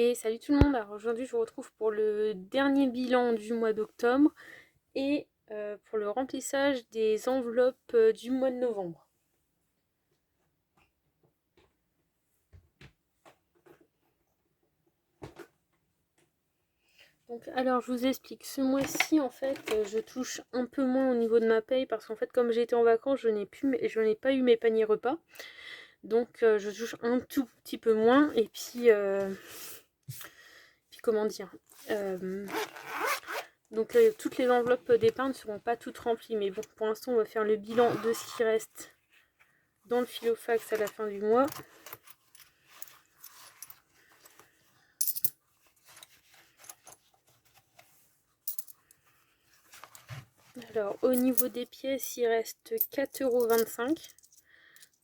Et salut tout le monde, alors aujourd'hui je vous retrouve pour le dernier bilan du mois d'octobre et pour le remplissage des enveloppes du mois de novembre. Donc alors je vous explique, ce mois-ci en fait je touche un peu moins au niveau de ma paye parce qu'en fait comme j'ai été en vacances je n'ai pas eu mes paniers repas. Donc je touche un tout petit peu moins et puis comment dire donc toutes les enveloppes d'épargne ne seront pas toutes remplies, mais bon, pour l'instant on va faire le bilan de ce qui reste dans le Filofax à la fin du mois. Alors au niveau des pièces, il reste 4,25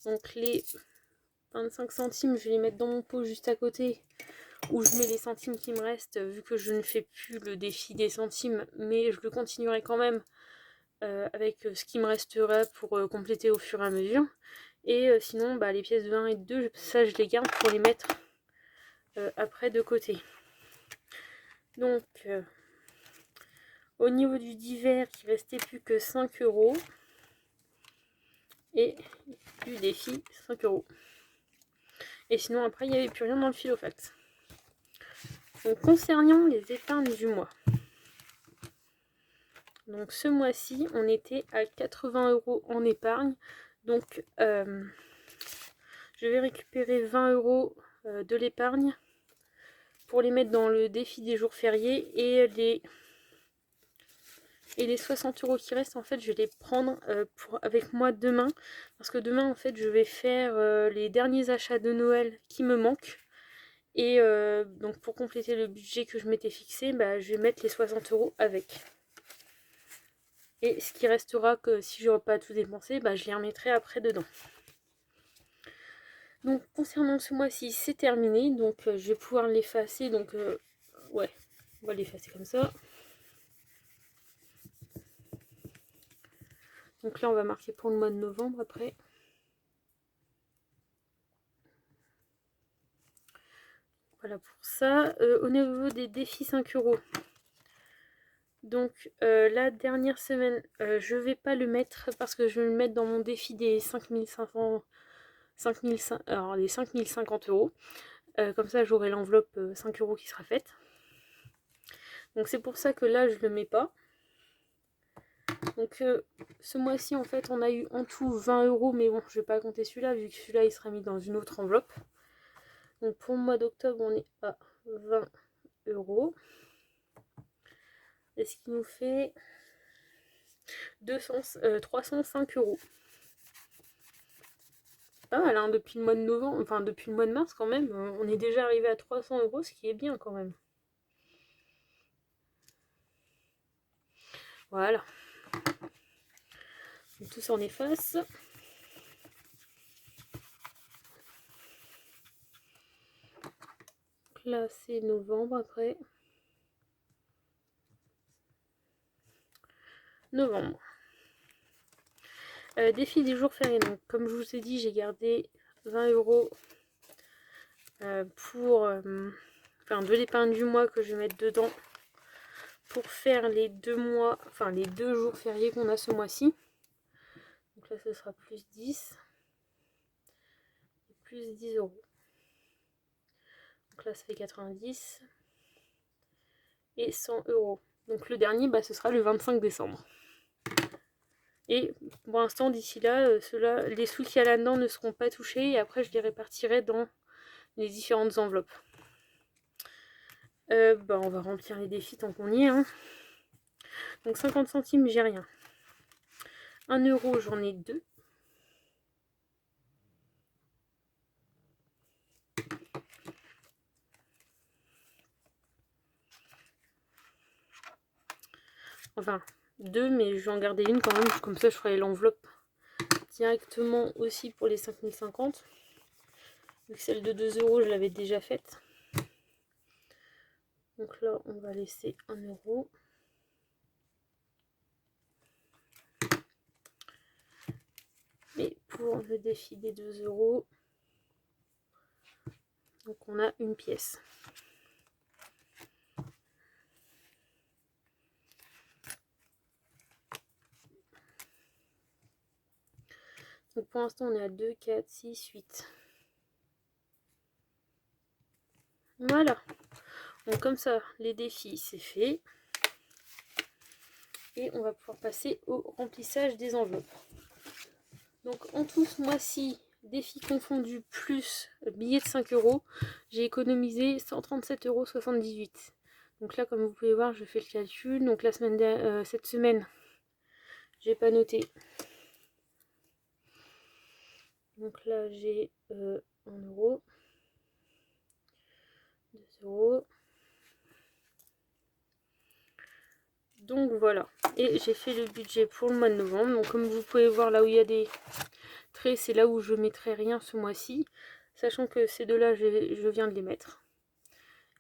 €. Donc les 25 centimes, je vais les mettre dans mon pot juste à côté, où je mets les centimes qui me restent, vu que je ne fais plus le défi des centimes, mais je le continuerai quand même avec ce qui me restera pour compléter au fur et à mesure. Et sinon, les pièces de 1 et de 2, ça je les garde pour les mettre après de côté. Donc, au niveau du divers, il restait plus que 5 €. Et du défi, 5 €. Et sinon, après, il n'y avait plus rien dans le Filofax. Donc, concernant les épargnes du mois. Donc, ce mois-ci, on était à 80 € en épargne. Donc, je vais récupérer 20 € de l'épargne pour les mettre dans le défi des jours fériés et les 60 € qui restent, en fait, je vais les prendre avec moi demain. Parce que demain, en fait, je vais faire les derniers achats de Noël qui me manquent. Et donc, pour compléter le budget que je m'étais fixé, je vais mettre les 60 € avec. Et ce qui restera, que si je n'aurai pas tout dépensé, je les remettrai après dedans. Donc, concernant ce mois-ci, c'est terminé. Donc, je vais pouvoir l'effacer. Donc, ouais, on va l'effacer comme ça. Donc là, on va marquer pour le mois de novembre après. Voilà pour ça. Au niveau des défis 5 €. Donc la dernière semaine, je vais pas le mettre parce que je vais le mettre dans mon défi des 5500, alors les 5050 €. Comme ça, j'aurai l'enveloppe 5 € qui sera faite. Donc c'est pour ça que là, je le mets pas. Donc ce mois-ci, en fait, on a eu en tout 20 €, mais bon, je vais pas compter celui-là, vu que celui-là, il sera mis dans une autre enveloppe. Donc pour le mois d'octobre, on est à 20 €. Et ce qui nous fait 305 €. Pas mal, hein, depuis le mois de novembre, enfin depuis le mois de mars quand même, on est déjà arrivé à 300 €, ce qui est bien quand même. Voilà. Donc, tout ça en efface. Là c'est novembre après. Novembre. Défi des jours fériés. Donc comme je vous ai dit, j'ai gardé 20 € pour de l'épargne du mois que je vais mettre dedans pour faire les 2 mois, enfin les 2 jours fériés qu'on a ce mois-ci. Donc là ce sera plus 10 et plus 10 €. Donc là ça fait 90 et 100 €. Donc le dernier, ce sera le 25 décembre. Et pour l'instant, d'ici là, les sous qu'il y a là-dedans ne seront pas touchés et après je les répartirai dans les différentes enveloppes. On va remplir les défis tant qu'on y est. Hein. Donc 50 centimes, j'ai rien. 1 €, j'en ai 2. Enfin, 2, mais je vais en garder une quand même, comme ça je ferai l'enveloppe directement aussi pour les 5050. Vu que celle de 2 € je l'avais déjà faite. Donc là, on va laisser 1 €. Et pour le défi des 2 €, donc on a une pièce. Donc pour l'instant on est à 2, 4, 6, 8. Voilà. Donc comme ça, les défis, c'est fait. Et on va pouvoir passer au remplissage des enveloppes. Donc en tout ce mois-ci, défis confondus plus billets de 5 €, j'ai économisé 137,78 €. Donc là, comme vous pouvez voir, je fais le calcul. Donc la semaine cette semaine, j'ai pas noté. Donc là, j'ai 1 €, 2 €. Donc voilà. Et j'ai fait le budget pour le mois de novembre. Donc comme vous pouvez voir, là où il y a des traits, c'est là où je mettrai rien ce mois-ci. Sachant que ces deux-là, je viens de les mettre.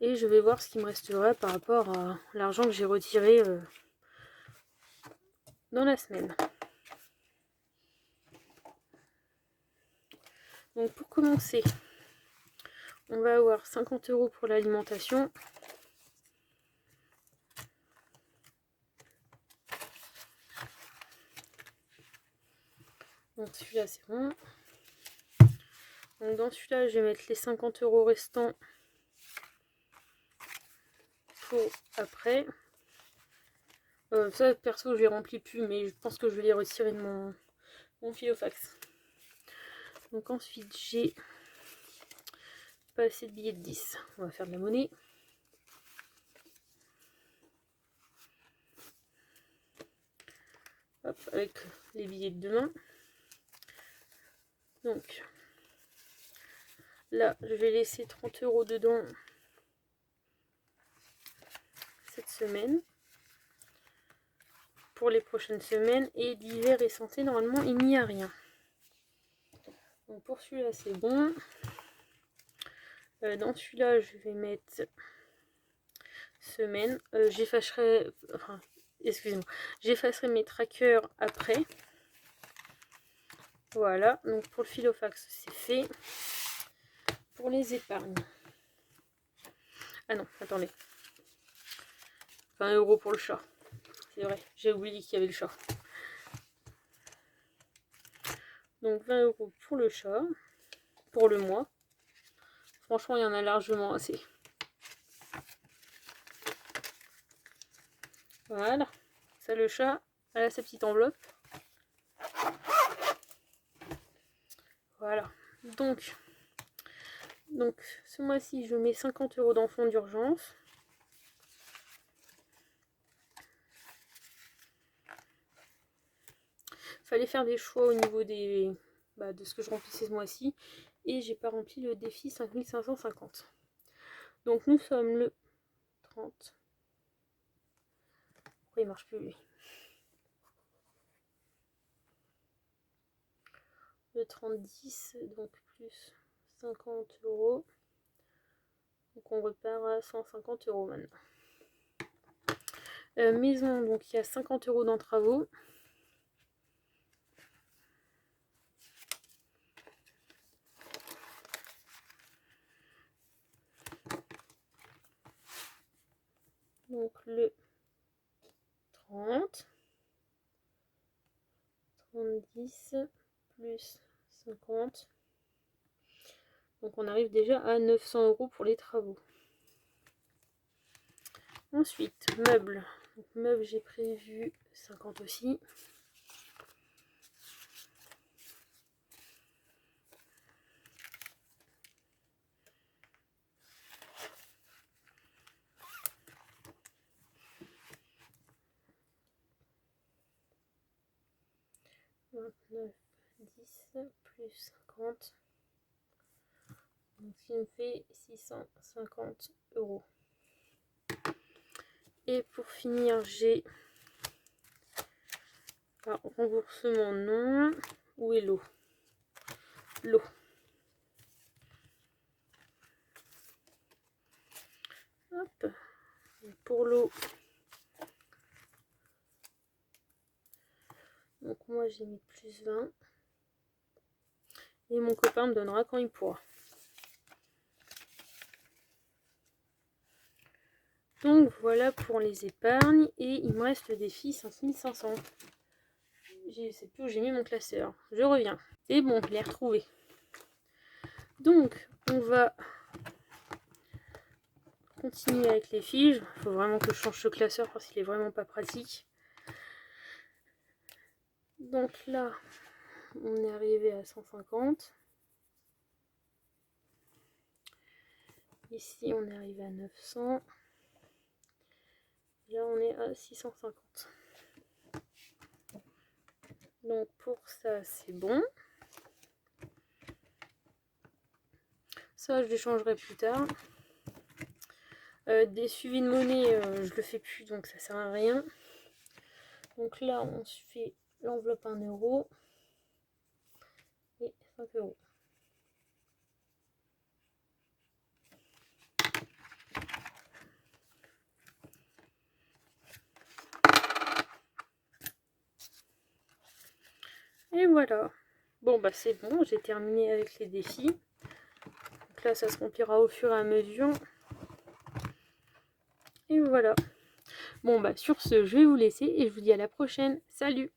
Et je vais voir ce qui me restera par rapport à l'argent que j'ai retiré dans la semaine. Donc pour commencer, on va avoir 50 € pour l'alimentation. Donc celui-là c'est bon. Donc dans celui-là, je vais mettre les 50 € restants pour après. Ça perso je les remplis plus, mais je pense que je vais les retirer de mon filofax. Donc ensuite j'ai pas assez de billets de 10. On va faire de la monnaie. Hop, avec les billets de demain. Donc là, je vais laisser 30 € dedans cette semaine. Pour les prochaines semaines. Et d'hiver et santé, normalement, il n'y a rien. Donc pour celui-là, c'est bon. Dans celui-là, je vais mettre semaine. J'effacerai... Enfin, excusez-moi. J'effacerai mes trackers après. Voilà. Donc pour le filofax, c'est fait. Pour les épargnes. Ah non, attendez. 20 € pour le chat. C'est vrai, j'ai oublié qu'il y avait le chat. Donc 20 € pour le chat. Pour le mois. Franchement, il y en a largement assez. Voilà. Ça, le chat, elle a sa petite enveloppe. Voilà. Donc ce mois-ci, je mets 50 € dans fonds d'urgence. Fallait faire des choix au niveau des de ce que je remplissais ce mois-ci. Et j'ai pas rempli le défi 5550. Donc nous sommes le 30. Pourquoi il marche plus lui? Le 30-10, donc plus 50 €. Donc on repart à 150 € maintenant. Maison, donc il y a 50 € dans travaux. Donc le 30. 30-10 plus 50. Donc on arrive déjà à 900 € pour les travaux. Ensuite, meubles. Donc, meubles, j'ai prévu 50 aussi. « 29, 10 plus 50. Donc, ce qui me fait 650 €. Et pour finir, j'ai un remboursement non. Où est l'eau? L'eau. Hop. Pour l'eau. Donc moi j'ai mis plus 20. Et mon copain me donnera quand il pourra. Donc voilà pour les épargnes. Et il me reste le défi 5500. Je sais plus où j'ai mis mon classeur. Je reviens. C'est bon, je l'ai retrouvé. Donc, on va continuer avec les fiches. Il faut vraiment que je change ce classeur parce qu'il est vraiment pas pratique. Donc là, on est arrivé à 150. Ici, on est arrivé à 900. Là, on est à 650. Donc pour ça, c'est bon. Ça, je les changerai plus tard. Des suivis de monnaie, je le fais plus, donc ça sert à rien. Donc là, on se fait l'enveloppe 1 € et 5 €. Et voilà. Bon, bah c'est bon, j'ai terminé avec les défis. Donc là, ça se remplira au fur et à mesure. Et voilà. Bon, bah sur ce, je vais vous laisser et je vous dis à la prochaine. Salut!